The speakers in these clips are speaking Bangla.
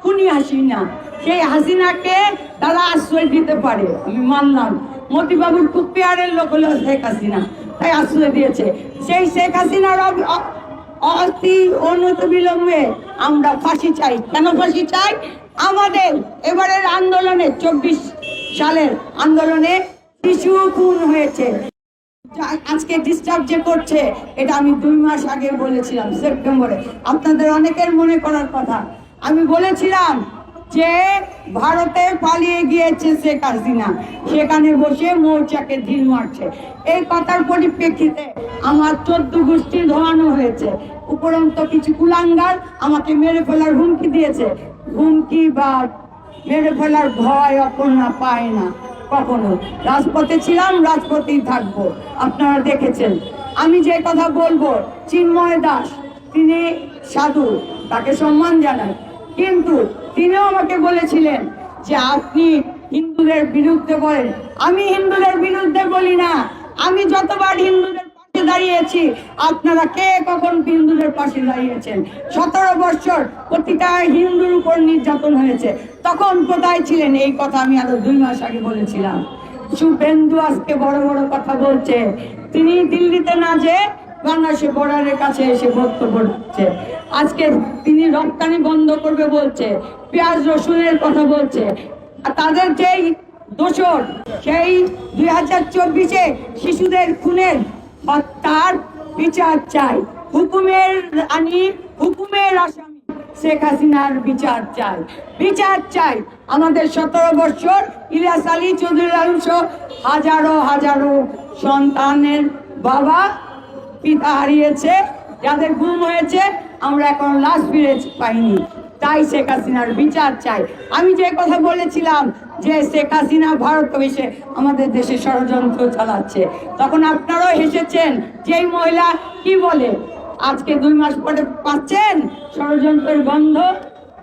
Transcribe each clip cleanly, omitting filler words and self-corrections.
খুনি হাসিনা, সেই হাসিনাকে তারা আশ্রয় দিতে পারে, আমি মানলাম। মতিবাবুর খুব পেয়ারের লোক হলো শেখ হাসিনা, তাই আশ্রয় দিয়েছে। সেই শেখ হাসিনার অতি অনতি বিলম্বে আমরা ফাঁসি চাই। কেন ফাঁসি চাই? আমাদের এবারের আন্দোলনে 24 সালের আন্দোলনে শিশু খুন হয়েছে। আজকে ডিস্টার্ব যে করছে, এটা আমি 2 মাস আগে বলেছিলাম, সেপ্টেম্বরে। আপনাদের অনেকের মনে করার কথা, আমি বলেছিলাম যে ভারতে পালিয়ে গিয়েছে শেখ হাসিনা, সেখানে বসে মৌচাকে ঢিল মারছে। এই কথার পরিপ্রেক্ষিতে আমার 14 গোষ্ঠী ধোয়ানো হয়েছে। উপরন্ত কিছু কুলাঙ্গার আমাকে মেরে ফেলার হুমকি দিয়েছে। হুমকি বা মেরে ফেলার ভয় অপর্ণা পায় না কখনো। রাজপথে ছিলাম, রাজপথেই থাকবো। আপনারা দেখেছেন। আমি যে কথা বলবো, চিন্ময় দাস তিনি সাধু, তাকে সম্মান জানাই, কিন্তু তিনিও আমাকে বলেছিলেন যে আপনি হিন্দুদের বিরুদ্ধে বলেন। আমি হিন্দুদের বিরুদ্ধে বলি না। আমি যতবার হিন্দুদের পাশে দাঁড়িয়েছি, আপনারা কে কখন হিন্দুদের পাশে দাঁড়িয়েছেন? 17 বছর প্রতিটা হিন্দুর উপর নির্যাতন হয়েছে, তখন কোথায় ছিলেন? এই কথা আমি আরো 2 মাস আগে বলেছিলাম। শুভেন্দু আজকে বড় বড় কথা বলছে। তিনি দিল্লিতে না যেয়ে বাংলাদেশের বর্ডারের কাছে এসে বক্তব্য দিচ্ছে। আজকে তিনি রপ্তানি বন্ধ করবে বলছে, পেঁয়াজ রসুনের কথা বলছে। তাদের যেই দোষর, সেই 2024-এ শিশুদের খুনের হত্যার বিচার চাই। হুকুমের রানী, হুকুমের আসামি শেখ হাসিনার বিচার চাই, বিচার চাই। আমাদের 17 বছর ইলিয়াস আলী, চৌধুরী আলম সহ হাজারো হাজারো সন্তানের বাবা পিতা হারিয়েছে, যাদের গুম হয়েছে, আমরা এখন লাশ ফিরে পাইনি। তাই শেখ হাসিনার বিচার চাই। আমি যে কথা বলেছিলাম যে শেখ হাসিনা ভারত এসে আমাদের দেশে ষড়যন্ত্র চালাচ্ছে, তখন আপনারাও হেসেছেন। যেই মহিলা কি বলে, আজকে 2 মাস পরে পাচ্ছেন ষড়যন্ত্রের গন্ধ।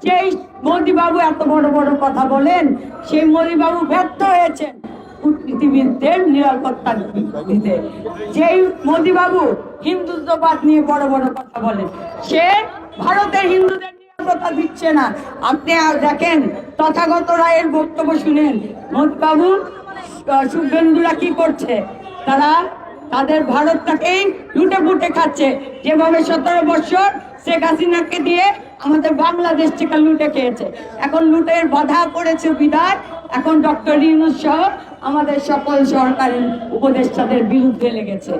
যেই মোদিবাবু এত বড় বড় কথা বলেন, সেই মোদিবাবু ব্যর্থ হয়েছেন কূটনীতিবিদদের নিরাপত্তা দিতে। যেই মোদিবাবু হিন্দুত্ববাদ নিয়ে বড় বড় কথা বলেন, সে ভারতের হিন্দুদের নিরাপত্তা দিচ্ছে না। আপনি আর দেখেন, তথাগত রায়ের বক্তব্য শুনেন, মোদিবাবু শুভেন্দুরা কি করছে, তারা তাদের ভারতটাকেই লুটে পুটে খাচ্ছে। যেভাবে 17 বছর শেখ হাসিনাকে দিয়ে আমাদের বাংলাদেশ থেকে লুটে খেয়েছে, এখন লুটের বাধা পড়েছে বিদায় এখন ডক্টর ইউনূস সহ আমাদের সকল সরকারি উপদেষ্টাদের বিরুদ্ধে লেগেছে।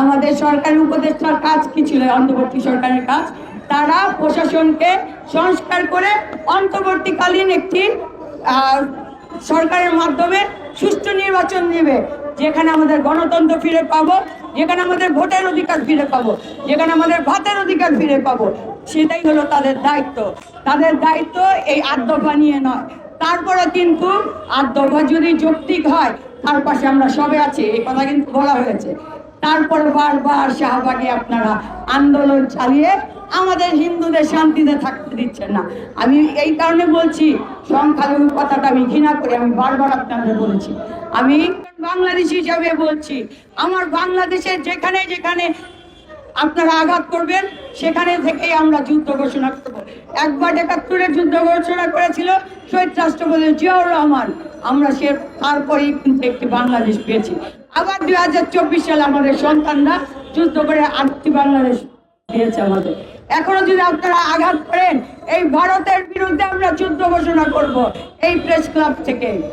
আমাদের সরকারি উপদেষ্টার কাজ কি ছিল? অন্তর্বর্তী সরকারের কাজ, তারা প্রশাসনকে সংস্কার করে অন্তর্বর্তীকালীন একটি সরকারের মাধ্যমে সুষ্ঠু নির্বাচন নেবে, যেখানে আমাদের গণতন্ত্র ফিরে পাবো, যেখানে আমাদের ভোটের অধিকার ফিরে পাবো, যেখানে আমাদের ভাতের অধিকার ফিরে পাবো। সেটাই হলো তাদের দায়িত্ব। তাদের দায়িত্ব এই 8 দফা নিয়ে নয়। তারপরে কিন্তু 8 দফা যদি যৌক্তিক হয়, তার পাশে আমরা সবে আছি, এই কথা কিন্তু বলা হয়েছে। তারপরে বারবার শাহবাগে আপনারা আন্দোলন চালিয়ে আমাদের হিন্দুদের শান্তিতে থাকতে দিচ্ছেন না। আমি এই কারণে বলছি, সংখ্যালঘু কথাটা আমি ঘৃণা করি, আমি বারবার আপনাদের বলেছি। আমি বাংলাদেশি হিসাবে বলছি, আমার বাংলাদেশের যেখানে যেখানে আপনারা আঘাত করবেন, সেখানে থেকেই আমরা যুদ্ধ ঘোষণা করব। একবার 71-এর যুদ্ধ ঘোষণা করেছিল শহীদ রাষ্ট্রপতি জিয়াউর রহমান, আমরা সে তারপরেই কিন্তু একটি বাংলাদেশ পেয়েছি। আবার 2024 সালে আমাদের সন্তানরা যুদ্ধ করে আরেকটি বাংলাদেশ দিয়েছে আমাদের। এখনো যদি আপনারা আঘাত করেন, এই ভারতের বিরুদ্ধে আমরা যুদ্ধ ঘোষণা করব এই প্রেস ক্লাব থেকে।